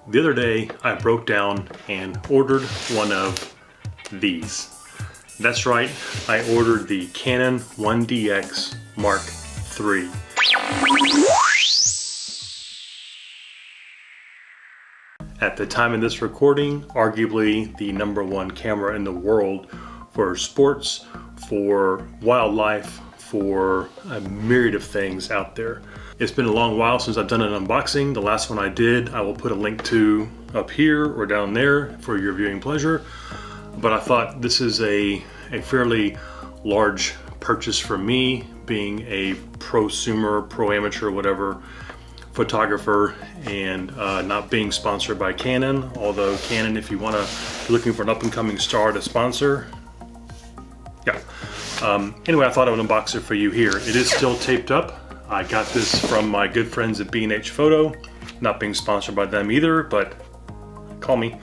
The other day, I broke down and ordered one of these. That's right, I ordered the Canon 1DX Mark III. At the time of this recording, arguably the #1 camera in the world for sports, for wildlife, for a myriad of things out there. It's been a long while since I've done an unboxing. The last one I did, I will put a link to up here or down there for your viewing pleasure. But I thought this is a fairly large purchase for me, being a prosumer, pro amateur, whatever, photographer, and not being sponsored by Canon. Although Canon, if you want to be looking for an up-and-coming star to sponsor, yeah. Anyway, I thought I would unbox it for you here. It is still taped up. I got this from my good friends at B&H Photo, not being sponsored by them either, but call me.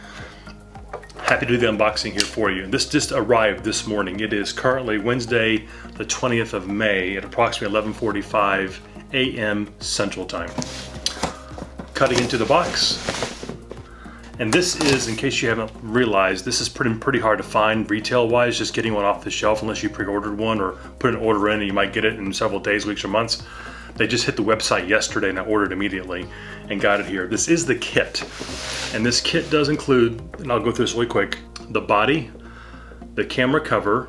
Happy to do the unboxing here for you. This just arrived this morning. It is currently Wednesday, the 20th of May at approximately 11:45 a.m. Central Time. Cutting into the box. And this is, in case you haven't realized, this is pretty hard to find retail-wise, just getting one off the shelf unless you pre-ordered one or put an order in and you might get it in several days, weeks, or months. They just hit the website yesterday and I ordered immediately and got it here. This is the kit. And this kit does include, and I'll go through this really quick, the body, the camera cover,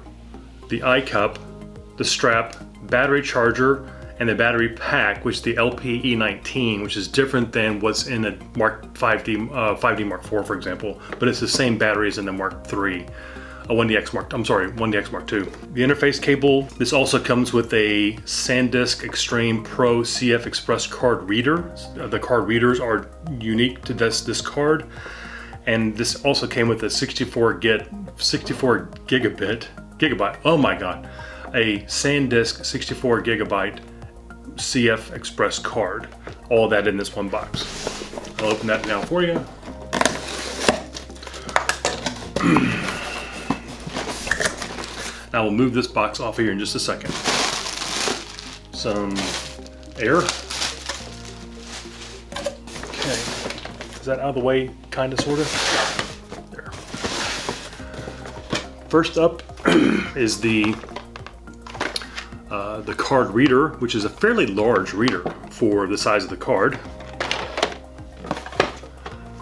the eye cup, the strap, battery charger, and the battery pack, which is the LPE19, which is different than what's in the Mark 5D Mark IV, for example, but it's the same batteries in the Mark III. 1DX Mark II. The interface cable, this also comes with a SanDisk Extreme Pro CF Express card reader. The card readers are unique to this card. And this also came with a 64 gigabyte, oh my God, a SanDisk 64 gigabyte CF Express card. All that in this one box. I'll open that now for you. I will move this box off of here in just a second. Some air. Okay, is that out of the way, kind of, sort of? There. First up is the card reader, which is a fairly large reader for the size of the card.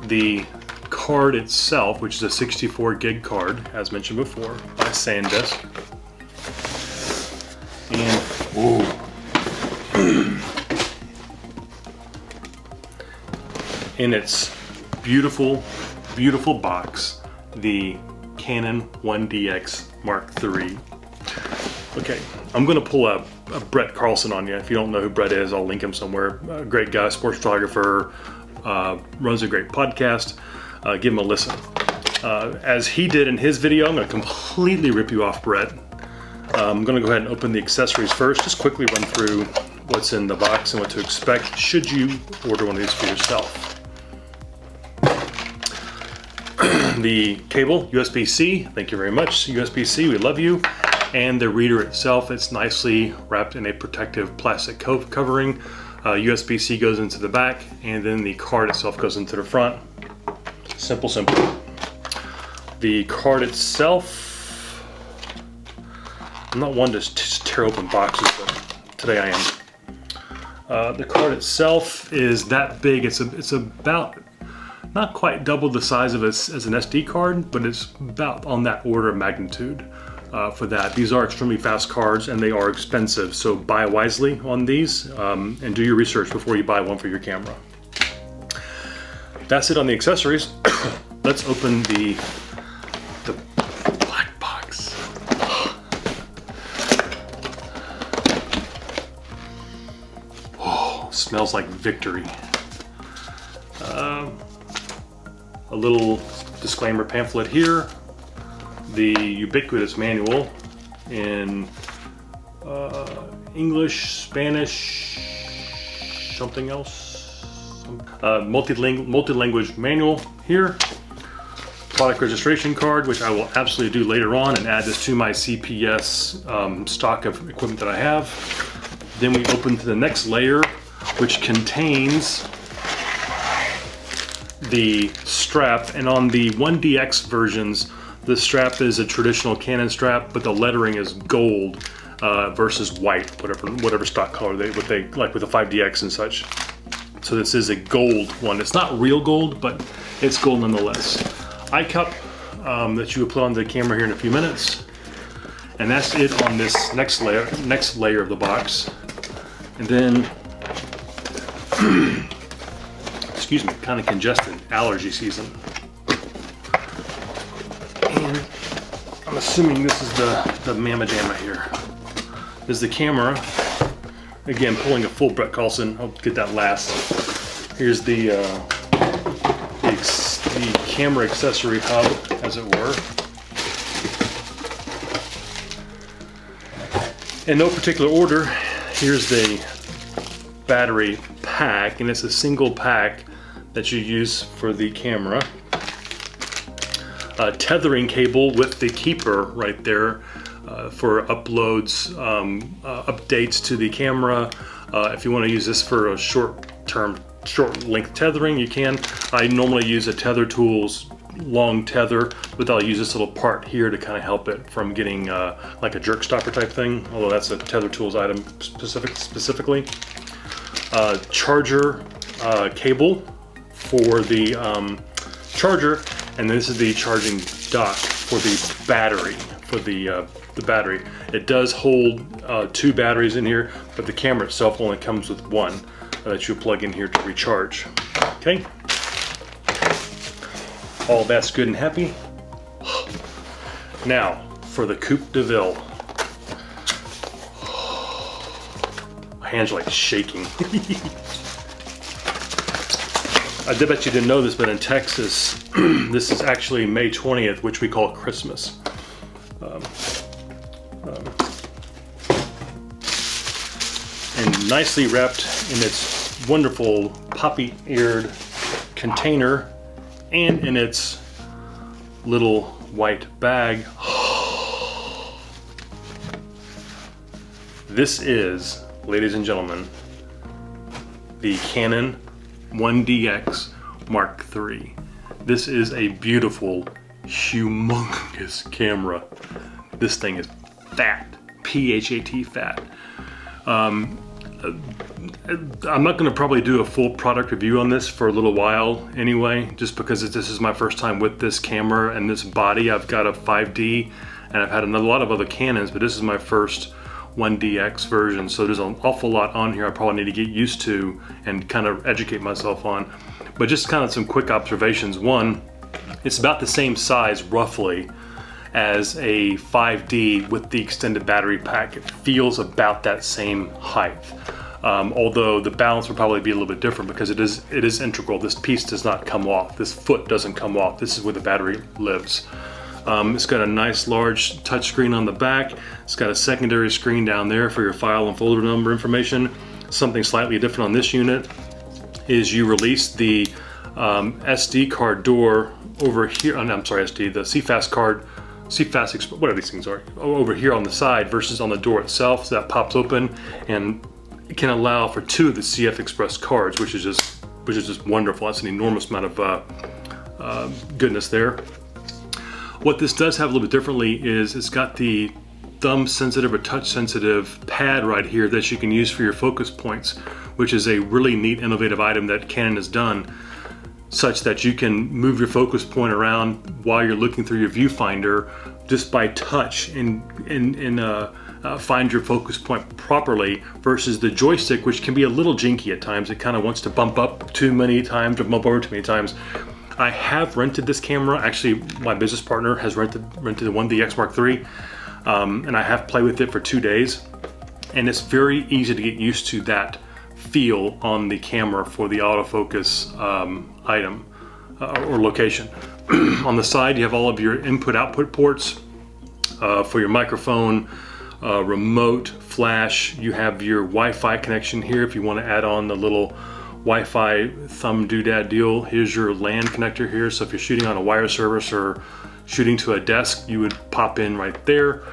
The card itself, which is a 64 gig card, as mentioned before, by SanDisk. And, whoa. In its beautiful, beautiful box, the Canon 1DX Mark III. Okay, I'm going to pull a Brett Carlson on you. If you don't know who Brett is, I'll link him somewhere. A great guy, sports photographer, runs a great podcast. Give him a listen. As he did in his video, I'm going to completely rip you off, Brett. I'm going to go ahead and open the accessories first. Just quickly run through what's in the box and what to expect should you order one of these for yourself. The cable, USB-C, thank you very much. USB-C, we love you. And the reader itself, it's nicely wrapped in a protective plastic covering. USB-C goes into the back, and then the card itself goes into the front. Simple, simple. The card itself, I'm not one to just tear open boxes, but today I am. The card itself is that big. It's about not quite double the size of as an SD card, but it's about on that order of magnitude for that. These are extremely fast cards and they are expensive, so buy wisely on these and do your research before you buy one for your camera. That's it on the accessories. Let's open the black box. Oh, smells like victory. A little disclaimer pamphlet here. The ubiquitous manual in English, Spanish, something else. Multi-language manual here. Product registration card, which I will absolutely do later on and add this to my CPS stock of equipment that I have. Then we open to the next layer, which contains the strap, and on the 1DX versions, the strap is a traditional Canon strap, but the lettering is gold versus white, whatever stock color they like with the 5DX and such. So this is a gold one. It's not real gold, but it's gold nonetheless. Eye cup that you will put on the camera here in a few minutes, and that's it on this next layer of the box. And then, excuse me, kind of congested, allergy season. And I'm assuming this is the mamma jamma here. This is the camera. Again, pulling a full Brett Carlson. I'll get that last. Here's the camera accessory hub, as it were. In no particular order, here's the battery pack, and it's a single pack that you use for the camera. A tethering cable with the keeper right there for uploads, updates to the camera. If you want to use this for a short length tethering, you can. I normally use a Tether Tools long tether, but I'll use this little part here to kind of help it from getting like a jerk stopper type thing, although that's a Tether Tools item specifically. Charger cable for the charger, and this is the charging dock for the battery. The battery. It does hold 2 batteries in here, but the camera itself only comes with one that you plug in here to recharge. Okay. All that's good and happy. Now for the Coupe de Ville. My hands are like shaking. I did bet you didn't know this, but in Texas, this is actually May 20th, which we call Christmas. And nicely wrapped in its wonderful poppy-eared container and in its little white bag. This is, ladies and gentlemen, the Canon 1DX Mark III. This is a beautiful, humongous camera. This thing is fat, P-H-A-T, fat. I'm not going to probably do a full product review on this for a little while anyway, just because this is my first time with this camera and this body. I've got a 5D and I've had a lot of other Canons, but this is my first 1DX version, so there's an awful lot on here I probably need to get used to and kind of educate myself on. But just kind of some quick observations. One, it's about the same size roughly as a 5D with the extended battery pack. It feels about that same height. Although the balance will probably be a little bit different because it is integral. This piece does not come off. This foot doesn't come off. This is where the battery lives. It's got a nice large touch screen on the back. It's got a secondary screen down there for your file and folder number information. Something slightly different on this unit is you release the SD card door over here. I'm sorry, SD, the CFast card, whatever these things are, over here on the side versus on the door itself. So that pops open and it can allow for 2 of the CF Express cards, which is just wonderful. That's an enormous amount of goodness there. What this does have a little bit differently is it's got the thumb sensitive or touch sensitive pad right here that you can use for your focus points, which is a really neat, innovative item that Canon has done, such that you can move your focus point around while you're looking through your viewfinder just by touch and find your focus point properly, versus the joystick, which can be a little jinky at times. It kind of wants to bump up too many times or bump over too many times. I have rented this camera. Actually, my business partner has rented the 1DX Mark III, and I have played with it for 2 days, and it's very easy to get used to that feel on the camera for the autofocus item or location. On the side, you have all of your input-output ports for your microphone, remote, flash. You have your Wi-Fi connection here if you want to add on the little Wi-Fi thumb doodad deal. Here's your LAN connector here, so if you're shooting on a wire service or shooting to a desk, you would pop in right there.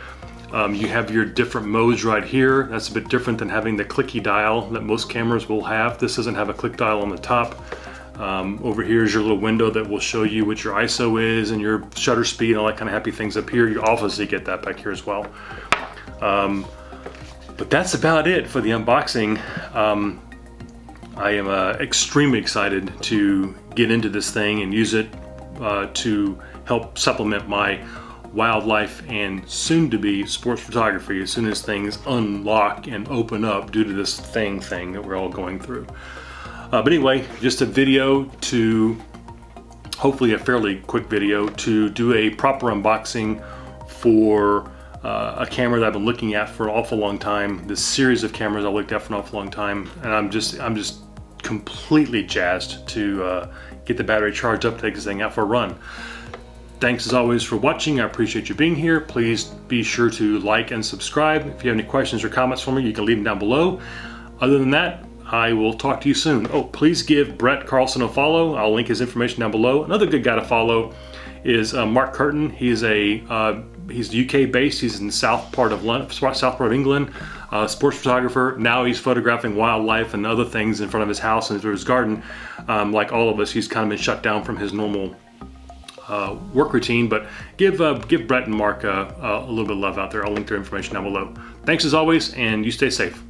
You have your different modes right here. That's a bit different than having the clicky dial that most cameras will have. This doesn't have a click dial on the top. Over here is your little window that will show you what your ISO is and your shutter speed and all that kind of happy things up here. You obviously get that back here as well. But that's about it for the unboxing. I am extremely excited to get into this thing and use it to help supplement my wildlife and soon-to-be sports photography as soon as things unlock and open up due to this thing that we're all going through. But anyway, just a video to, hopefully a fairly quick video, to do a proper unboxing for a camera that I've been looking at for an awful long time. This series of cameras I looked at for an awful long time, and I'm just completely jazzed to get the battery charged up, take this thing out for a run. Thanks as always for watching. I appreciate you being here. Please be sure to like and subscribe. If you have any questions or comments for me, you can leave them down below. Other than that, I will talk to you soon. Oh, please give Brett Carlson a follow. I'll link his information down below. Another good guy to follow is Mark Curtin. He's UK based. He's in the south part of England. Sports photographer. Now he's photographing wildlife and other things in front of his house and through his garden. Like all of us, he's kind of been shut down from his normal work routine. But give Brett and Mark a little bit of love out there. I'll link their information down below. Thanks as always, and you stay safe.